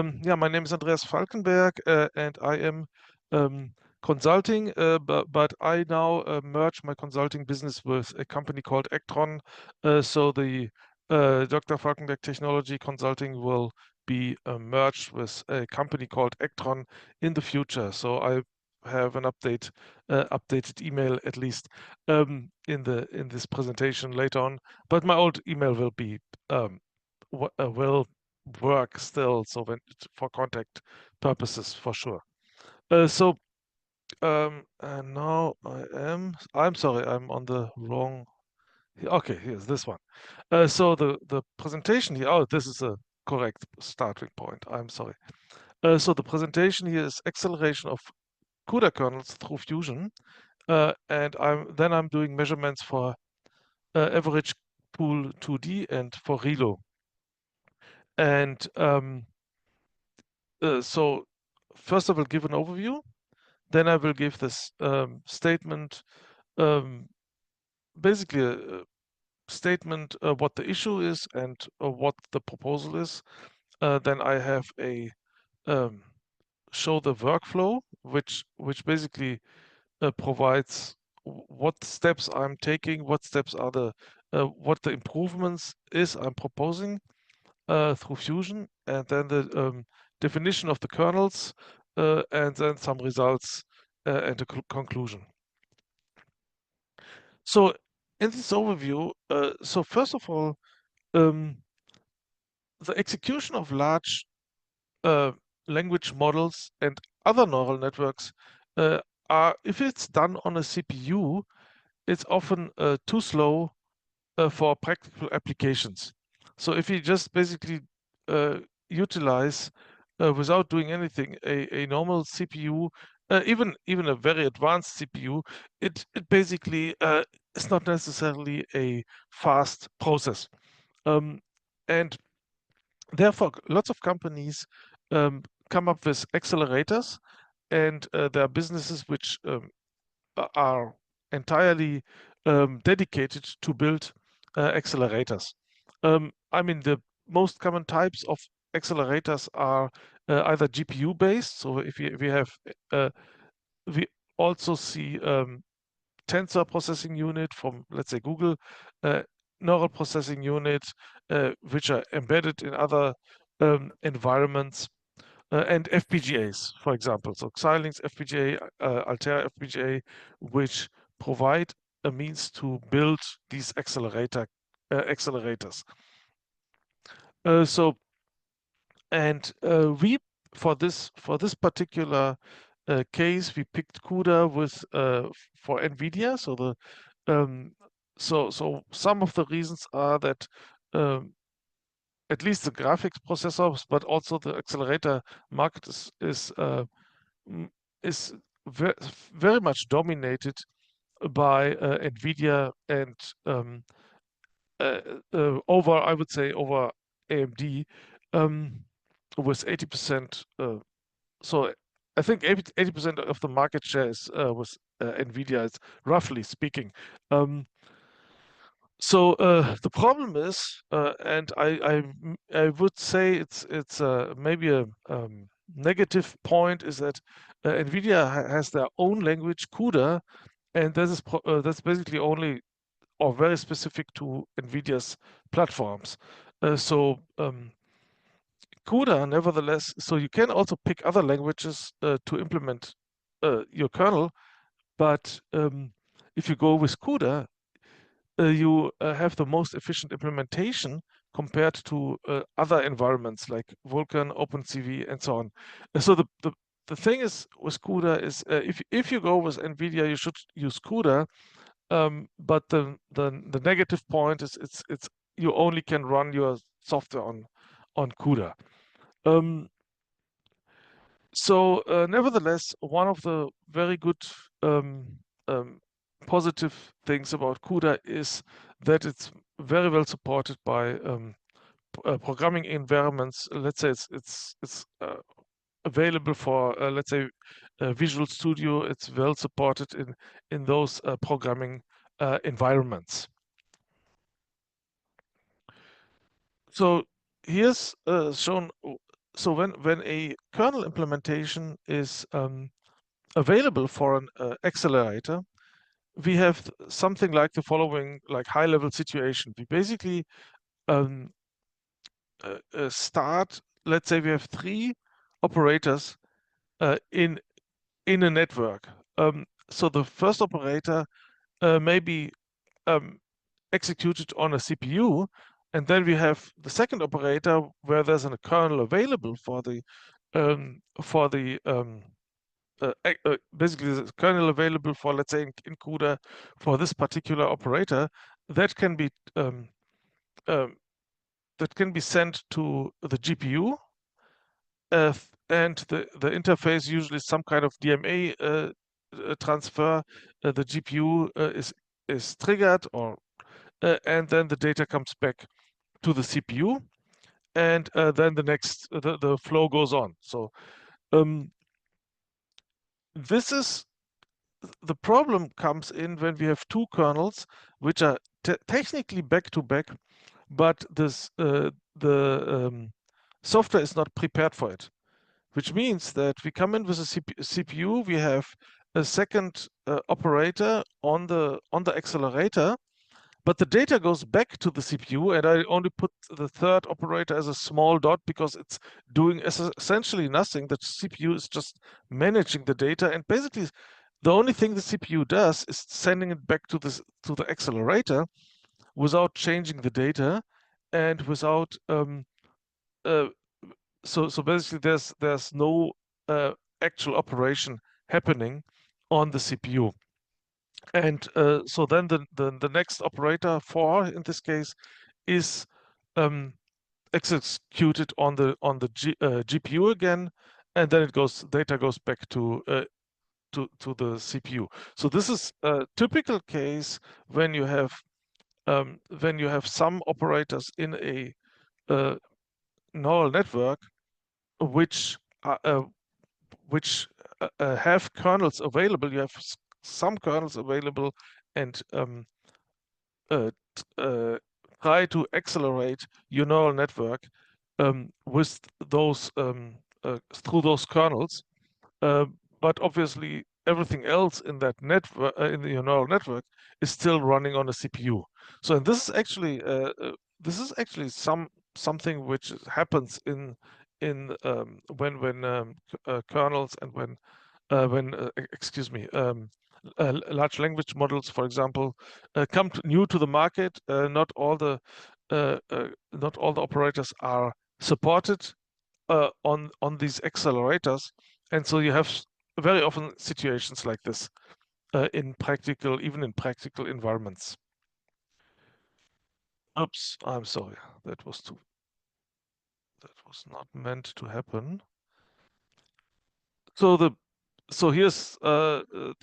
Yeah, my name is Andreas Falkenberg, and I am consulting, but I now merge my consulting business with a company called Actron. So the Dr. Falkenberg Technology Consulting will be merged with a company called Actron in the future. So I have an updated email at least in this presentation later on. But my old email will be will work still, so for contact purposes for sure. And now I'm sorry, I'm on the wrong. Okay, here's this one. So the presentation here. Oh, this is a correct starting point. I'm sorry. So the presentation here is acceleration of CUDA kernels through Fusion, and I'm doing measurements for AvgPool2D and for ReLU. And so first I will give an overview, then I will give this statement, basically a statement what the issue is and what the proposal is. Then I have a show the workflow, which basically provides what steps I'm taking, what steps are what the improvements is I'm proposing through Fusion, and then the definition of the kernels, and then some results and a conclusion. So in this overview, so first of all, the execution of large language models and other neural networks if it's done on a CPU, it's often too slow for practical applications. So if you just basically utilize without doing anything a normal CPU, even a very advanced CPU, it basically is not necessarily a fast process. And therefore, lots of companies come up with accelerators, and there are businesses which are entirely dedicated to build accelerators. I mean, the most common types of accelerators are either GPU based. So if we have, we also see tensor processing unit from, let's say, Google, neural processing units, which are embedded in other environments, and FPGAs, for example. So Xilinx FPGA, Altera FPGA, which provide a means to build these accelerators. We for this particular case, we picked CUDA with for NVIDIA. So some of the reasons are that at least the graphics processors, but also the accelerator market is very much dominated by NVIDIA and I would say over AMD with 80%. So I think 80% of the market share is with NVIDIA, it's roughly speaking. So the problem is, and I would say it's maybe a negative point, is that NVIDIA has their own language, CUDA, and that's basically only or very specific to NVIDIA's platforms. CUDA, nevertheless, so you can also pick other languages to implement your kernel, but if you go with CUDA, you have the most efficient implementation compared to other environments like Vulkan, OpenCV, and so on. So the thing is with CUDA is if you go with NVIDIA, you should use CUDA, but the negative point is it's you only can run your software on CUDA. Nevertheless, one of the very good positive things about CUDA is that it's very well supported by programming environments. Let's say it's available for let's say Visual Studio. It's well supported in those programming environments. So here's shown so when a kernel implementation is available for an accelerator, we have something like the following, like high-level situation. We basically start. Let's say we have 3 operators in a network. So the first operator may be executed on a CPU, and then we have the second operator where there's a kernel available for the basically the kernel available for, let's say, in CUDA for this particular operator that can be sent to the GPU, and the interface usually some kind of DMA transfer. The GPU is triggered, or and then the data comes back to the CPU, and then the flow goes on. So this is the problem comes in when we have 2 kernels which are technically back to back, but the software is not prepared for it, which means that we come in with a CPU, we have a second operator on the accelerator, but the data goes back to the CPU, and I only put the third operator as a small dot because it's doing essentially nothing. The CPU is just managing the data, and basically the only thing the CPU does is sending it back to the accelerator without changing the data and without so basically there's no actual operation happening on the CPU. And so then the next operator, 4 in this case, is executed on the GPU again, and then data goes back to the CPU. So this is a typical case when you have some operators in a neural network which have kernels available. You have some kernels available, and try to accelerate your neural network with those through those kernels. But obviously, everything else in that network, in your neural network, is still running on a CPU. So this is actually something which happens in when kernels and excuse me, large language models, for example, come new to the market. Not all the operators are supported on these accelerators, and so you have very often situations like this even in practical environments. Oops, I'm sorry. That was not meant to happen. So here's the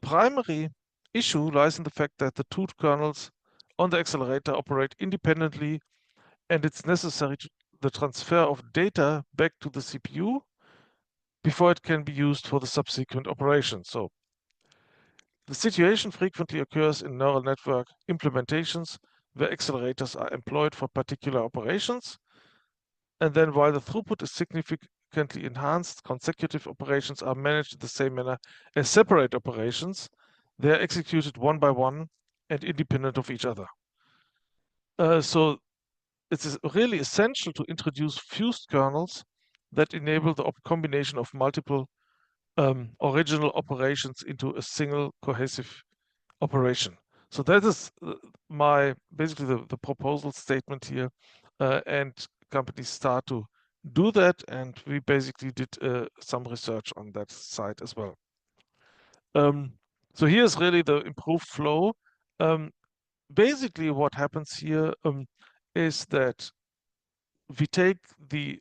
primary issue lies in the fact that the 2 kernels on the accelerator operate independently, and it's necessary the transfer of data back to the CPU before it can be used for the subsequent operation. So the situation frequently occurs in neural network implementations where accelerators are employed for particular operations, and then while the throughput is significantly enhanced, consecutive operations are managed in the same manner as separate operations. They are executed one by one and independent of each other. So it is really essential to introduce fused kernels that enable the combination of multiple original operations into a single cohesive operation. So that is basically the proposal statement here, and companies start to do that, and we basically did some research on that side as well. So here's really the improved flow. Basically, what happens here is that we take the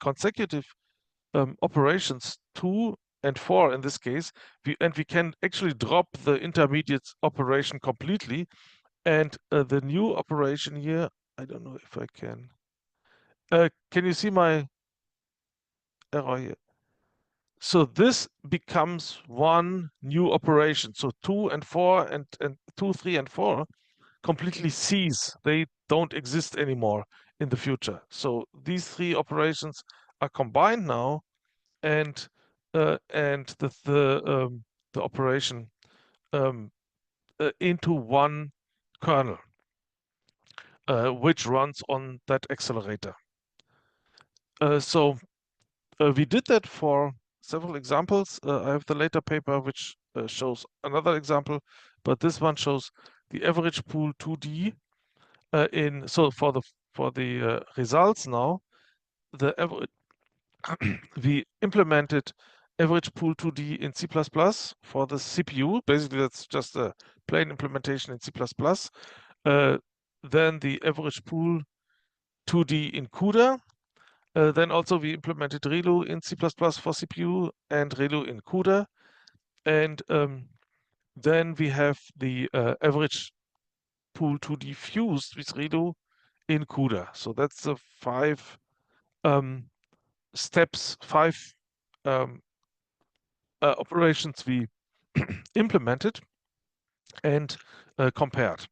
consecutive operations 2 and 4 in this case, we can actually drop the intermediate operation completely, and the new operation here, I don't know if I can. Can you see my error here? So this becomes one new operation. So 2 and 4 and 2, 3, and 4 completely cease. They don't exist anymore in the future. So these three operations are combined now, and the operation into one kernel, which runs on that accelerator. So we did that for several examples. I have the later paper which shows another example, but this one shows the AvgPool2D for the results now. We implemented AvgPool2D in C++ for the CPU. Basically, that's just a plain implementation in C++. Then the AvgPool2D in CUDA. Then also we implemented ReLU in C++ for CPU and ReLU in CUDA. And then we have the AvgPool2D fused with ReLU in CUDA. So that's the five steps, five operations we implemented and compared.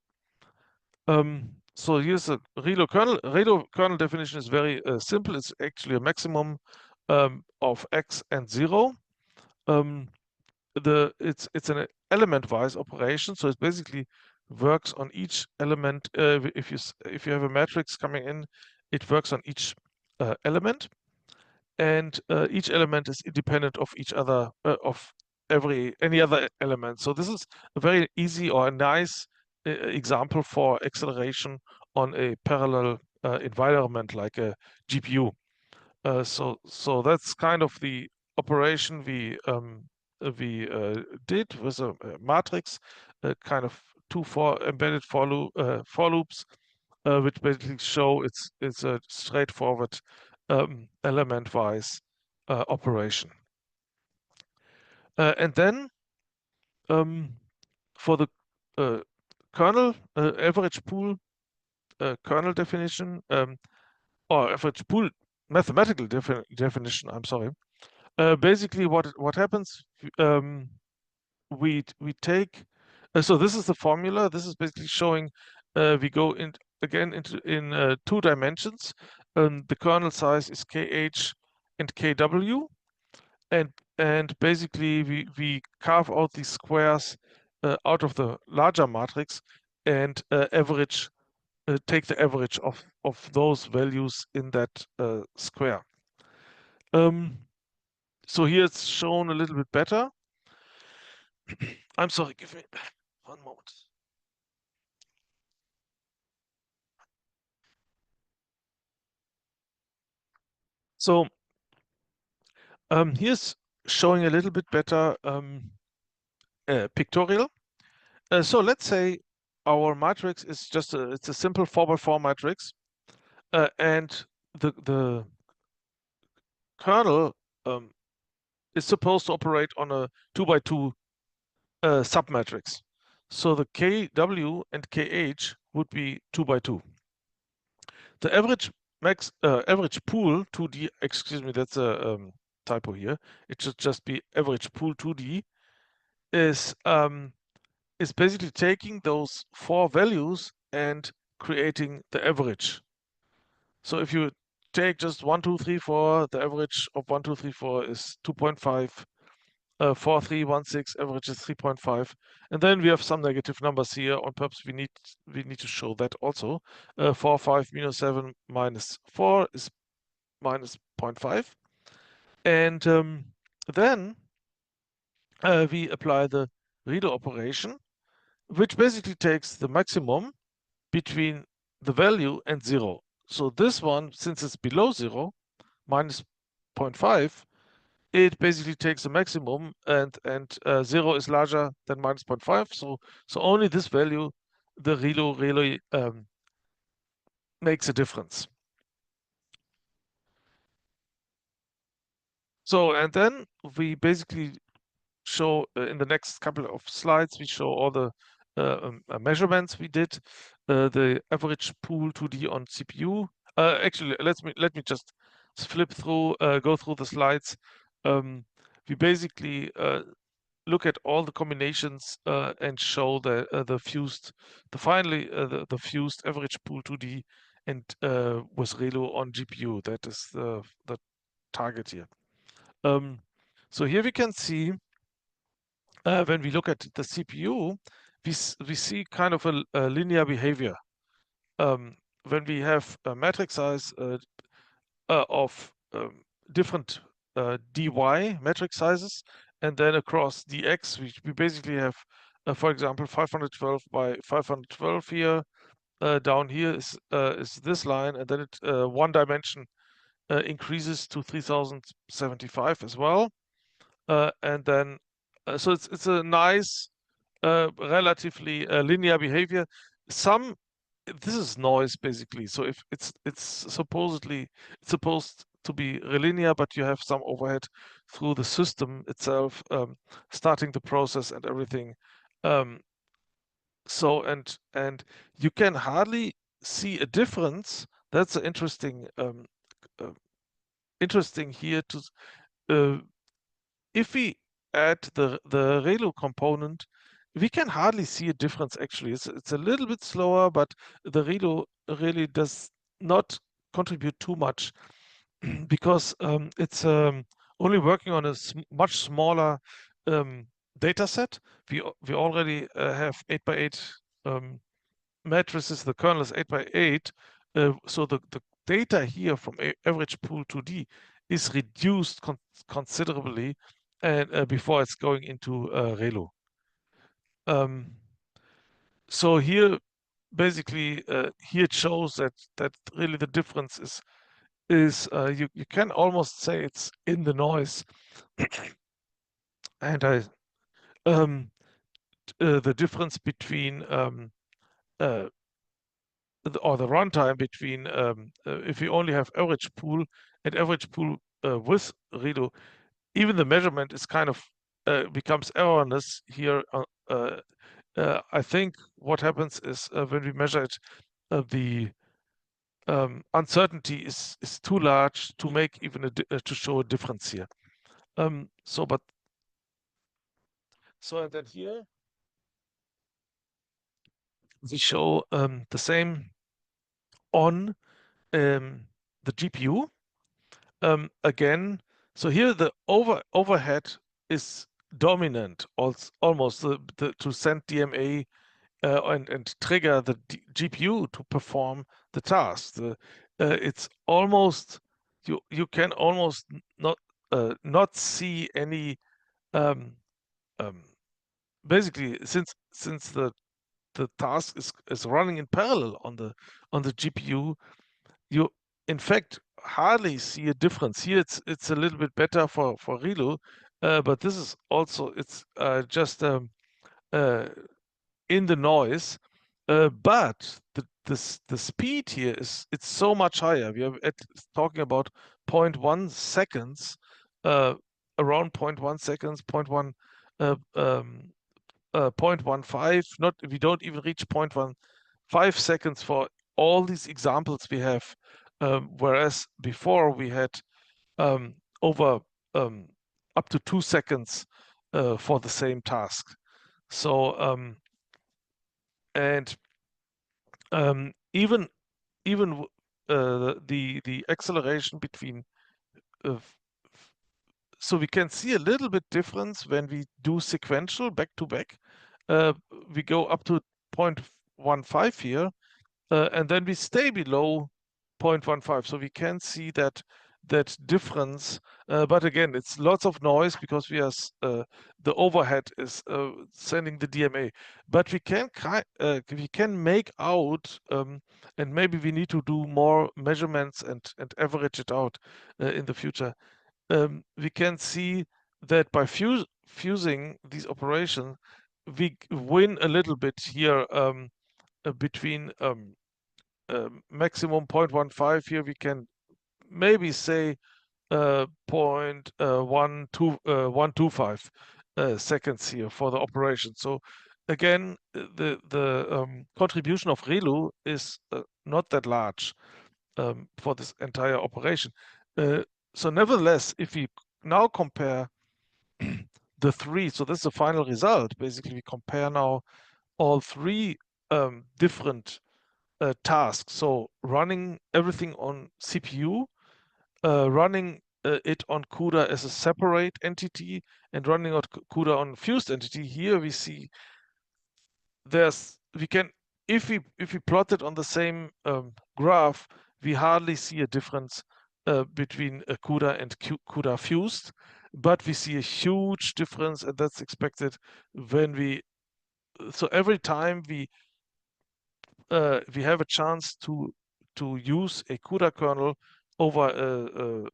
So here's a ReLU kernel. ReLU kernel definition is very simple. It's actually a maximum of x and 0. It's an element-wise operation, so it basically works on each element. If you have a matrix coming in, it works on each element, and each element is independent of each other of any other element. So this is a very easy or a nice example for acceleration on a parallel environment like a GPU. So that's kind of the operation we did with a matrix, kind of embedded for loops, which basically show it's a straightforward element-wise operation. And then for the kernel AvgPool kernel definition, or AvgPool mathematical definition, I'm sorry. Basically, what happens, we take. So this is the formula. This is basically showing we go in again in 2 dimensions. The kernel size is kh and kw, and basically we carve out these squares out of the larger matrix and take the average of those values in that square. So here it's shown a little bit better. I'm sorry, give me one moment. So here's showing a little bit better pictorial. So let's say our matrix is it's a simple 4x4 matrix, and the kernel is supposed to operate on a 2x2 submatrix. So the kw and kh would be 2x2. The AvgPool2D, excuse me, that's a typo here. It should just be AvgPool2D is basically taking those 4 values and creating the average. So if you take just 1, 2, 3, 4, the average of 1, 2, 3, 4 is 2.5. 4, 3, 1, 6, average is 3.5. And then we have some negative numbers here on purpose. We need to show that also. 4, 5, minus 7, minus 4 is minus 0.5. And then we apply the ReLU operation, which basically takes the maximum between the value and 0. So this one, since it's below 0, minus 0.5, it basically takes the maximum, and 0 is larger than minus 0.5. So only this value, the ReLU really makes a difference. So, and then we basically show in the next couple of slides, we show all the measurements we did, the AvgPool2D on CPU. Actually, let me just flip through, go through the slides. We basically look at all the combinations and show the fused AvgPool2D and with ReLU on GPU. That is the target here. So here we can see when we look at the CPU, we see kind of a linear behavior. When we have a matrix size of different dy matrix sizes, and then across dx, we basically have, for example, 512 by 512 here. Down here is this line, and then it one dimension increases to 3075 as well. And then, so it's a nice, relatively linear behavior. This is noise basically. So if it's supposed to be linear, but you have some overhead through the system itself, starting the process and everything. So and you can hardly see a difference. That's interesting. Interesting here to if we add the ReLU component, we can hardly see a difference actually. It's a little bit slower, but the ReLU really does not contribute too much because it's only working on a much smaller data set. We already have 8x8 matrices. The kernel is 8x8, so the data here from AvgPool2D is reduced considerably, and before it's going into ReLU. So here, basically, here it shows that really the difference is you can almost say it's in the noise, and the difference between or the runtime between if you only have AvgPool and AvgPool with ReLU, even the measurement is kind of becomes errorless here. I think what happens is when we measure it, the uncertainty is too large to make even to show a difference here. And then here we show the same on the GPU. Again, so here the overhead is dominant, almost to send DMA and trigger the GPU to perform the task. It's almost you can almost not see any basically since the task is running in parallel on the GPU, you in fact hardly see a difference. Here it's a little bit better for ReLU, but this is also just in the noise. But the speed here it's so much higher. We are talking about 0.1 seconds, around 0.1 seconds, 0.15. We don't even reach 0.15 seconds for all these examples we have, whereas before we had over up to 2 seconds for the same task. So and even the acceleration between so we can see a little bit difference when we do sequential back to back. We go up to 0.15 here, and then we stay below 0.15. So we can see that difference. But again, it's lots of noise because the overhead is sending the DMA. But we can make out, and maybe we need to do more measurements and average it out in the future. We can see that by fusing these operations, we win a little bit here between maximum 0.15 here. We can maybe say 0.125 seconds here for the operation. So again, the contribution of ReLU is not that large for this entire operation. So nevertheless, if we now compare the three, so this is the final result. Basically, we compare now all three different task. So running everything on CPU, running it on CUDA as a separate entity, and running out CUDA on fused entity. Here we see we can, if we plot it on the same graph, we hardly see a difference between CUDA and CUDA fused, but we see a huge difference, and that's expected when so every time we have a chance to use a CUDA kernel over a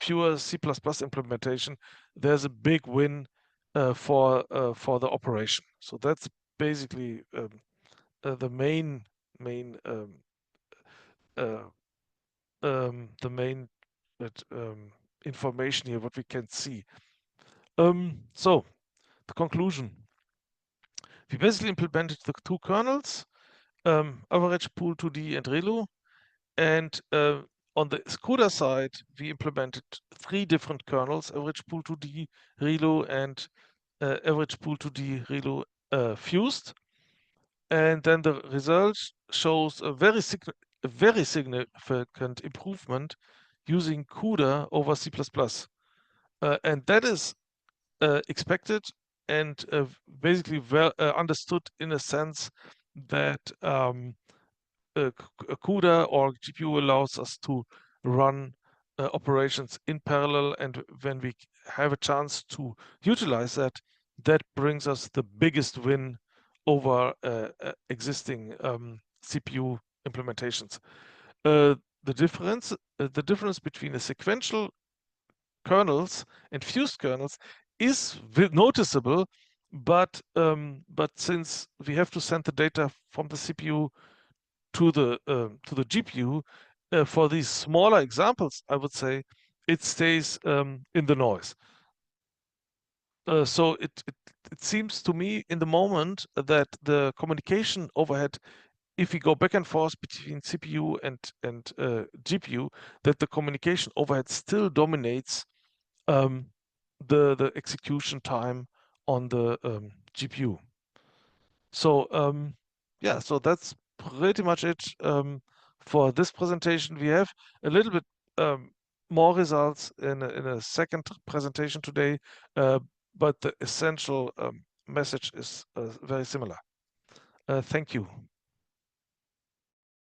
pure C++ implementation, there's a big win for the operation. So that's basically the main uh, the main information here, what we can see. So the conclusion: we basically implemented the two kernels, AvgPool2D and ReLU, and on the CUDA side, we implemented three different kernels: AvgPool2D, ReLU, and AvgPool2D, ReLU fused. And then the result shows a very significant improvement using CUDA over C++. And that is expected and basically well understood in a sense that CUDA or GPU allows us to run operations in parallel, and when we have a chance to utilize that, that brings us the biggest win over existing CPU implementations. The difference between the sequential kernels and fused kernels is noticeable, but since we have to send the data from the CPU to the GPU, for these smaller examples, I would say it stays in the noise. So it seems to me in the moment that the communication overhead, if we go back and forth between CPU and GPU, that the communication overhead still dominates the execution time on the GPU. So yeah, so that's pretty much it for this presentation. We have a little bit more results in a second presentation today, but the essential message is very similar. Thank you.